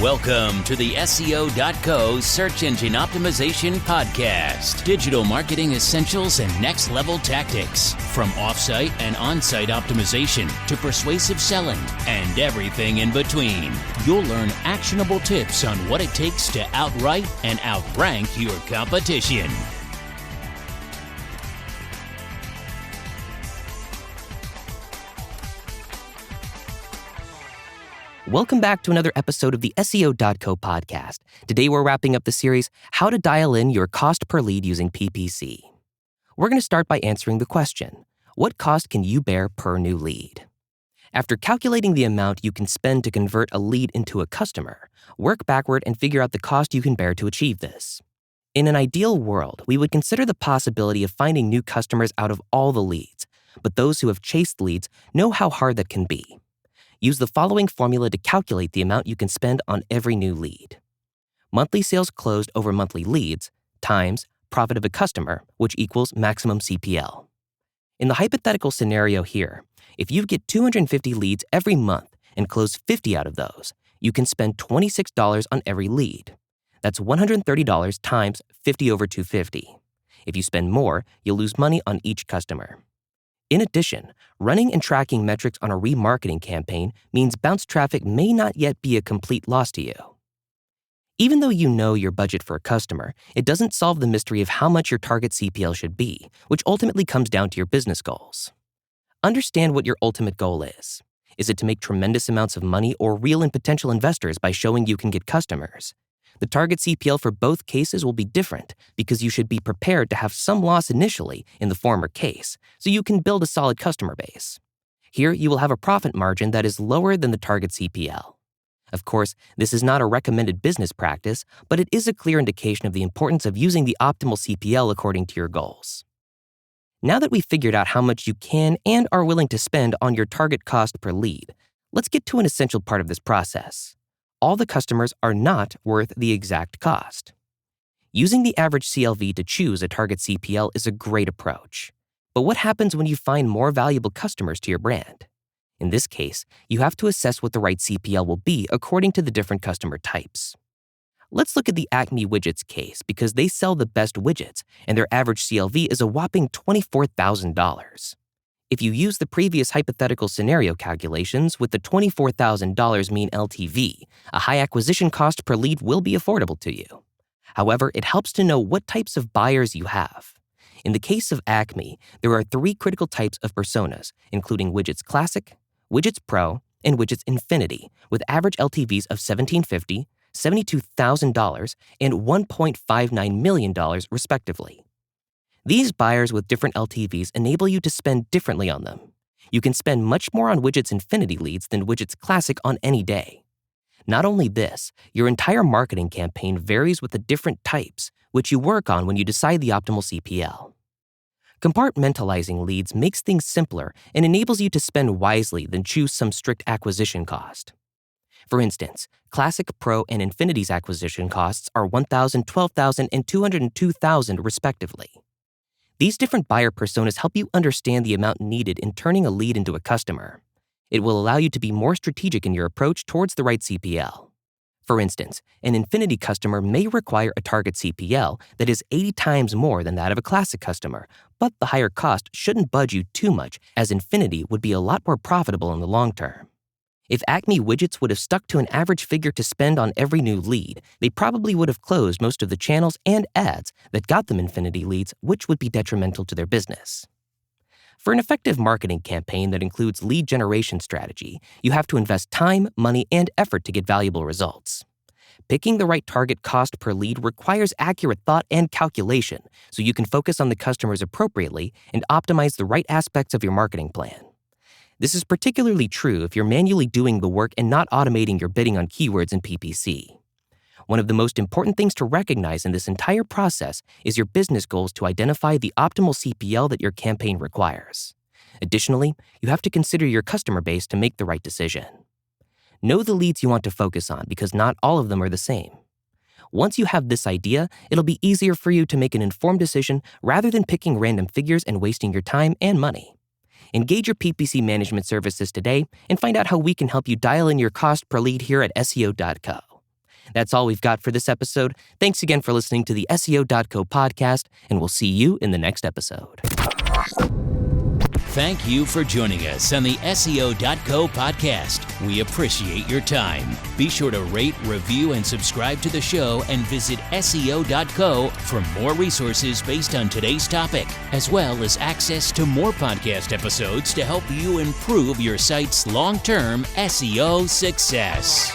Welcome to the SEO.co Search Engine Optimization Podcast. Digital marketing essentials and next-level tactics. From off-site and on-site optimization to persuasive selling and everything in between. You'll learn actionable tips on what it takes to outright and outrank your competition. Welcome back to another episode of the SEO.co podcast. Today we're wrapping up the series, How to Dial in Your Cost Per Lead Using PPC. We're going to start by answering the question, what cost can you bear per new lead? After calculating the amount you can spend to convert a lead into a customer, work backward and figure out the cost you can bear to achieve this. In an ideal world, we would consider the possibility of finding new customers out of all the leads, but those who have chased leads know how hard that can be. Use the following formula to calculate the amount you can spend on every new lead. Monthly sales closed over monthly leads times profit of a customer, which equals maximum CPL. In the hypothetical scenario here, if you get 250 leads every month and close 50 out of those, you can spend $26 on every lead. That's $130 times 50 over 250. If you spend more, you'll lose money on each customer. In addition, running and tracking metrics on a remarketing campaign means bounce traffic may not yet be a complete loss to you. Even though you know your budget for a customer, it doesn't solve the mystery of how much your target CPL should be, which ultimately comes down to your business goals. Understand what your ultimate goal is. Is it to make tremendous amounts of money or reel in potential investors by showing you can get customers? The target CPL for both cases will be different because you should be prepared to have some loss initially in the former case, so you can build a solid customer base. Here, you will have a profit margin that is lower than the target CPL. Of course, this is not a recommended business practice, but it is a clear indication of the importance of using the optimal CPL according to your goals. Now that we've figured out how much you can and are willing to spend on your target cost per lead, let's get to an essential part of this process. All the customers are not worth the exact cost. Using the average CLV to choose a target CPL is a great approach. But what happens when you find more valuable customers to your brand? In this case, you have to assess what the right CPL will be according to the different customer types. Let's look at the Acme Widgets case because they sell the best widgets and their average CLV is a whopping $24,000. If you use the previous hypothetical scenario calculations with the $24,000 mean LTV, a high acquisition cost per lead will be affordable to you. However, it helps to know what types of buyers you have. In the case of Acme, there are 3 critical types of personas, including Widgets Classic, Widgets Pro, and Widgets Infinity, with average LTVs of $1,750, $72,000, and $1.59 million, respectively. These buyers with different LTVs enable you to spend differently on them. You can spend much more on Widgets Infinity leads than Widgets Classic on any day. Not only this, your entire marketing campaign varies with the different types, which you work on when you decide the optimal CPL. Compartmentalizing leads makes things simpler and enables you to spend wisely than choose some strict acquisition cost. For instance, Classic, Pro, and Infinity's acquisition costs are $1,000, $12,000, and $202,000 respectively. These different buyer personas help you understand the amount needed in turning a lead into a customer. It will allow you to be more strategic in your approach towards the right CPL. For instance, an Infinity customer may require a target CPL that is 80 times more than that of a Classic customer, but the higher cost shouldn't budge you too much as Infinity would be a lot more profitable in the long term. If Acme Widgets would have stuck to an average figure to spend on every new lead, they probably would have closed most of the channels and ads that got them Infinity leads, which would be detrimental to their business. For an effective marketing campaign that includes lead generation strategy, you have to invest time, money, and effort to get valuable results. Picking the right target cost per lead requires accurate thought and calculation, so you can focus on the customers appropriately and optimize the right aspects of your marketing plan. This is particularly true if you're manually doing the work and not automating your bidding on keywords in PPC. One of the most important things to recognize in this entire process is your business goals to identify the optimal CPL that your campaign requires. Additionally, you have to consider your customer base to make the right decision. Know the leads you want to focus on because not all of them are the same. Once you have this idea, it'll be easier for you to make an informed decision rather than picking random figures and wasting your time and money. Engage your PPC management services today and find out how we can help you dial in your cost per lead here at SEO.co. That's all we've got for this episode. Thanks again for listening to the SEO.co podcast, and we'll see you in the next episode. Thank you for joining us on the SEO.co podcast. We appreciate your time. Be sure to rate, review, and subscribe to the show, and visit SEO.co for more resources based on today's topic, as well as access to more podcast episodes to help you improve your site's long-term SEO success.